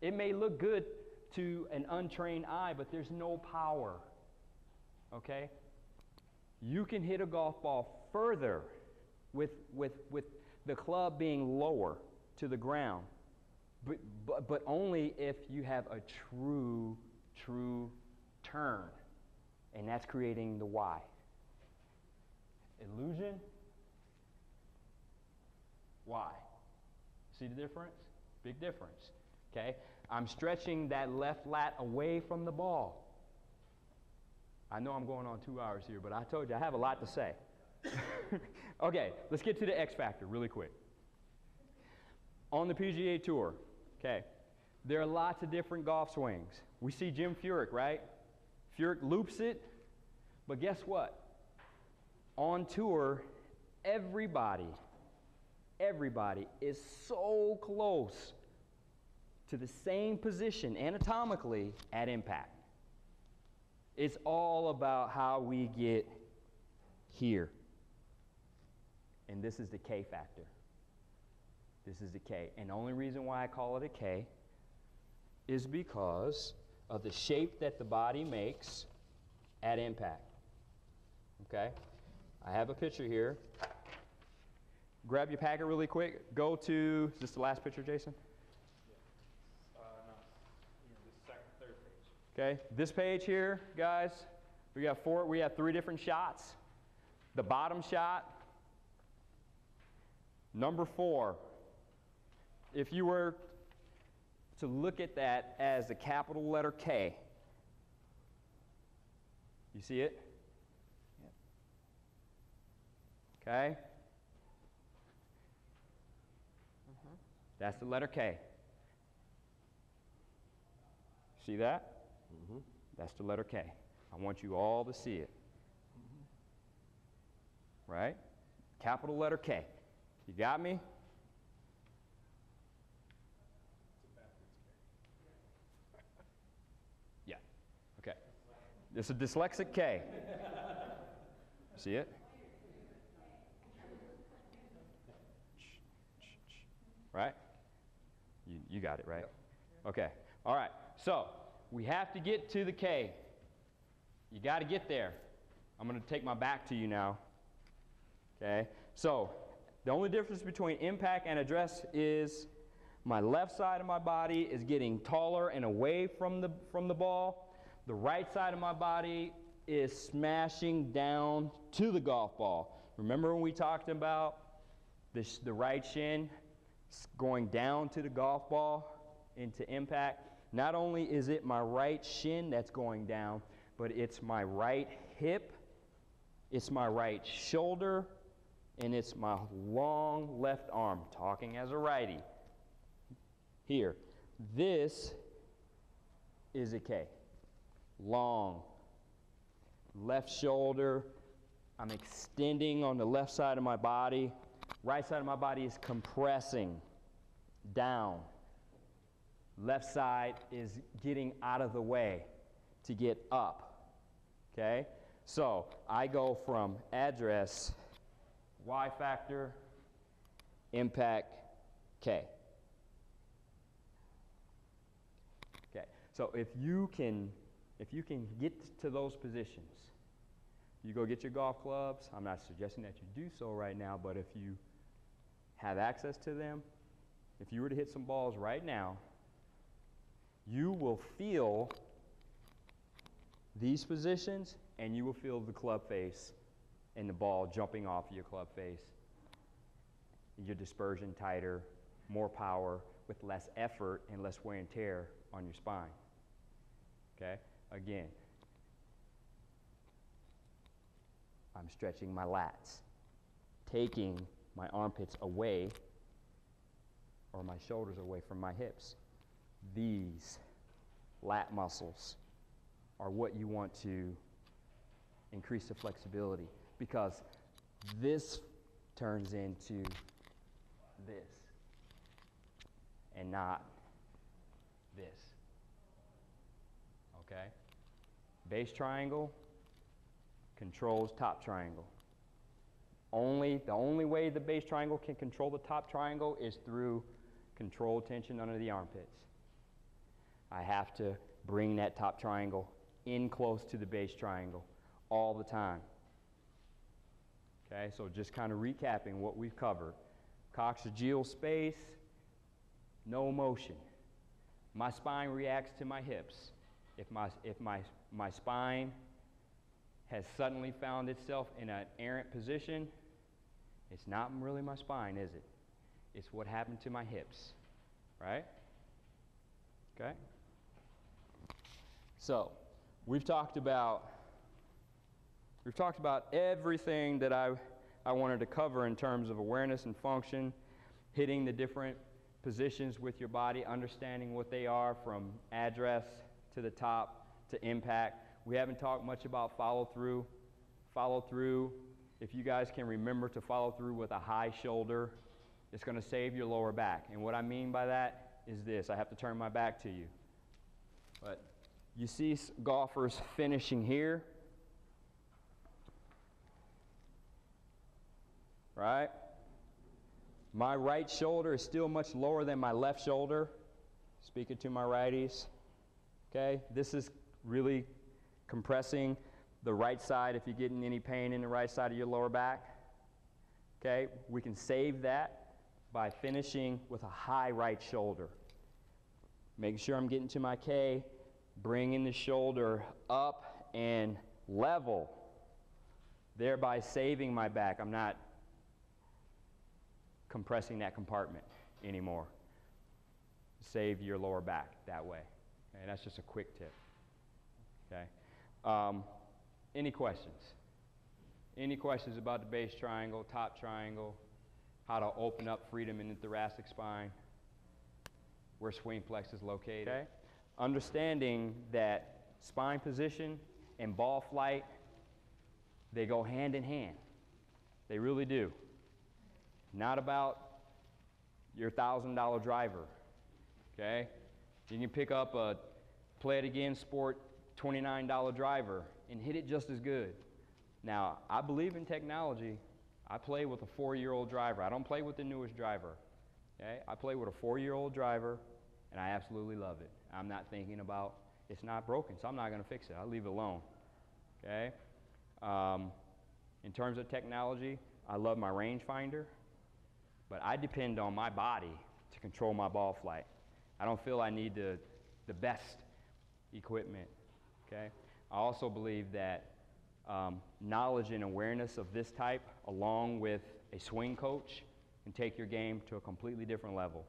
It may look good to an untrained eye, but there's no power. Okay? You can hit a golf ball further with the club being lower to the ground, but only if you have a true turn, and that's creating the Y. Illusion, Y. See the difference? Big difference. Okay? I'm stretching that left lat away from the ball. I know I'm going on 2 hours here, but I told you I have a lot to say. Okay, let's get to the X factor really quick. On the PGA Tour, okay, there are lots of different golf swings. We see Jim Furyk, right? Furyk loops it, but guess what? On tour, everybody is so close to the same position anatomically at impact. It's all about how we get here. And this is the K factor. This is the K. And the only reason why I call it a K is because of the shape that the body makes at impact. Okay? I have a picture here. Grab your packet really quick. Go to, is this the last picture, Jason? No. The second, third page. Okay, this page here, guys, we have 3 different shots. The bottom shot, number 4. If you were to look at that as the capital letter K, you see it? Yep. Okay? That's the letter K. See that? Mm-hmm. That's the letter K. I want you all to see it. Mm-hmm. Right? Capital letter K. You got me? It's a backwards K. Yeah. Okay. It's a dyslexic K. See it? Right? You got it, right? Yep. Okay. All right. So we have to get to the K. You got to get there. I'm going to take my back to you now. Okay. So the only difference between impact and address is my left side of my body is getting taller and away from the ball. The right side of my body is smashing down to the golf ball. Remember when we talked about this, the right shin going down to the golf ball into impact? Not only is it my right shin that's going down, but it's my right hip, it's my right shoulder, and it's my long left arm, talking as a righty. Here, this is a K. Long, left shoulder, I'm extending on the left side of my body. Right side of my body is compressing down. Left side is getting out of the way to get up. Okay? So I go from address, Y factor, impact, K. Okay. So if you can get to those positions, you go get your golf clubs. I'm not suggesting that you do so right now, but if you have access to them, if you were to hit some balls right now, you will feel these positions and you will feel the club face and the ball jumping off your club face. Your dispersion tighter, more power with less effort and less wear and tear on your spine. Okay? Again, I'm stretching my lats, taking my armpits away or my shoulders away from my hips. These lat muscles are what you want to increase the flexibility, because this turns into this and not this. Okay? Base triangle controls top triangle. The only way the base triangle can control the top triangle is through controlled tension under the armpits. I have to bring that top triangle in close to the base triangle all the time. Okay, so just kind of recapping what we've covered. Coccygeal space, no motion. My spine reacts to my hips. If my spine has suddenly found itself in an errant position, it's not really my spine, is it? It's what happened to my hips, right? Okay? So, we've talked about everything that I wanted to cover in terms of awareness and function, hitting the different positions with your body, understanding what they are from address to the top to impact. We haven't talked much about follow through. Follow through, if you guys can remember to follow through with a high shoulder, it's going to save your lower back. And what I mean by that is this. I have to turn my back to you. But you see golfers finishing here, right? My right shoulder is still much lower than my left shoulder. Speaking to my righties. Okay, this is really compressing the right side if you're getting any pain in the right side of your lower back. Okay, we can save that by finishing with a high right shoulder. Making sure I'm getting to my K, bringing the shoulder up and level, thereby saving my back. I'm not compressing that compartment anymore. Save your lower back that way. Okay, that's just a quick tip. Okay. Any questions? Any questions about the base triangle, top triangle, how to open up freedom in the thoracic spine, where SwingPlex is located? Okay. Understanding that spine position and ball flight, they go hand in hand. They really do. Not about your $1,000 driver, okay? You can pick up a Play It Again Sport $29 driver and hit it just as good. Now, I believe in technology. I play with a 4-year-old driver. I don't play with the newest driver, okay? I play with a 4-year-old driver, and I absolutely love it. I'm not thinking about, it's not broken, so I'm not going to fix it. I'll leave it alone, okay? In terms of technology, I love my rangefinder, but I depend on my body to control my ball flight. I don't feel I need the best equipment, okay? I also believe that knowledge and awareness of this type, along with a swing coach, can take your game to a completely different level.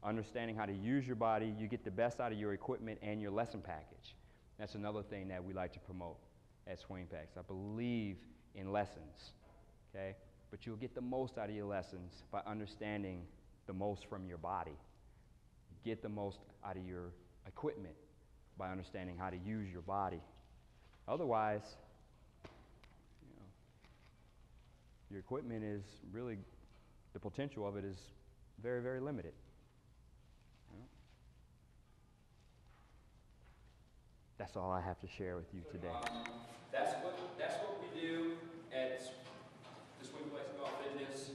Understanding how to use your body, you get the best out of your equipment and your lesson package. That's another thing that we like to promote at SwingPlex. I believe in lessons, okay? But you'll get the most out of your lessons by understanding the most from your body. Get the most out of your equipment by understanding how to use your body. Otherwise, you know, your equipment is really, the potential of it is very, very limited. You know? That's all I have to share with you today. That's what we do at the SwingPlex Golf Fitness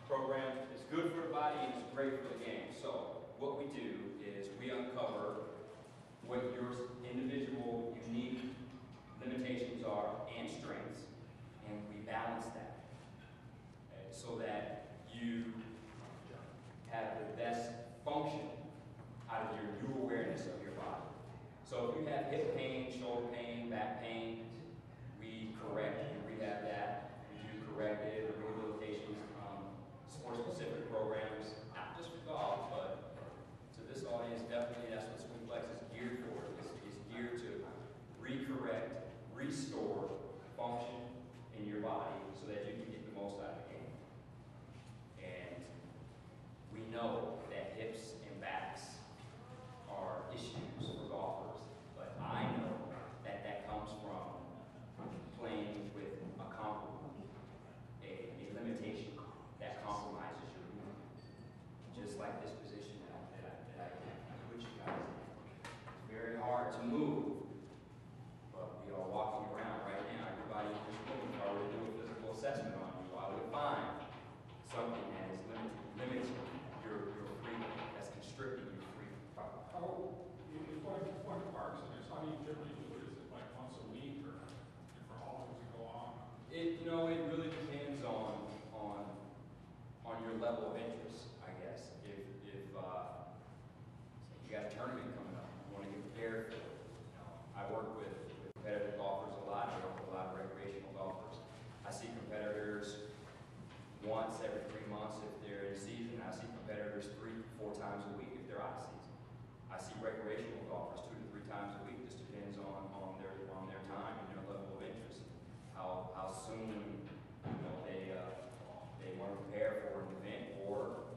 program. It's good for the body and it's great for the game. So what we do is we uncover what your individual unique limitations are and strengths, and we balance that, okay, so that you have the best function out of your new awareness of your body. So if you have hip pain, shoulder pain, back pain, we correct and rehab that. We do corrective rehabilitation, sport-specific programs, not just for golf, but to this audience, definitely that's what SwingPlex is geared for, is to know, it really depends on your level of interest, I guess. If you got a tournament coming up, you want to get prepared for it. You know, I work with competitive golfers a lot. I work with a lot of recreational golfers. I see competitors once every 3 months if they're in season. I see competitors 3-4 times a week if they're out of season. I see recreational golfers 2 to 3 times a week. Just depends on their time and their level of interest. How soon they want to prepare for an event, or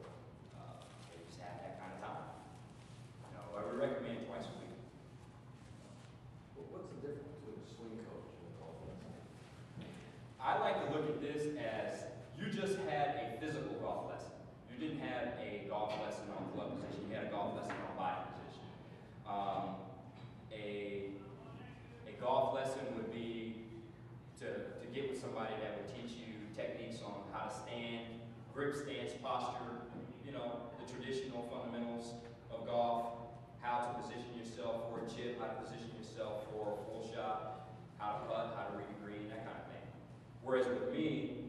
they just have that kind of time. You know, I would recommend twice a week. What's the difference between a swing coach and a golf lesson? I like to look at this as you just had a physical golf lesson. You didn't have a golf lesson on club position. You had a golf lesson on body position. A golf lesson would be to get with somebody that would teach you techniques on how to stand, grip, stance, posture, you know, the traditional fundamentals of golf, how to position yourself for a chip, how to position yourself for a full shot, how to putt, how to read a green, that kind of thing. Whereas with me,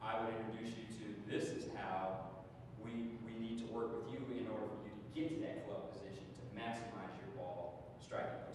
I would introduce you to this is how we need to work with you in order for you to get to that club position to maximize your ball striking.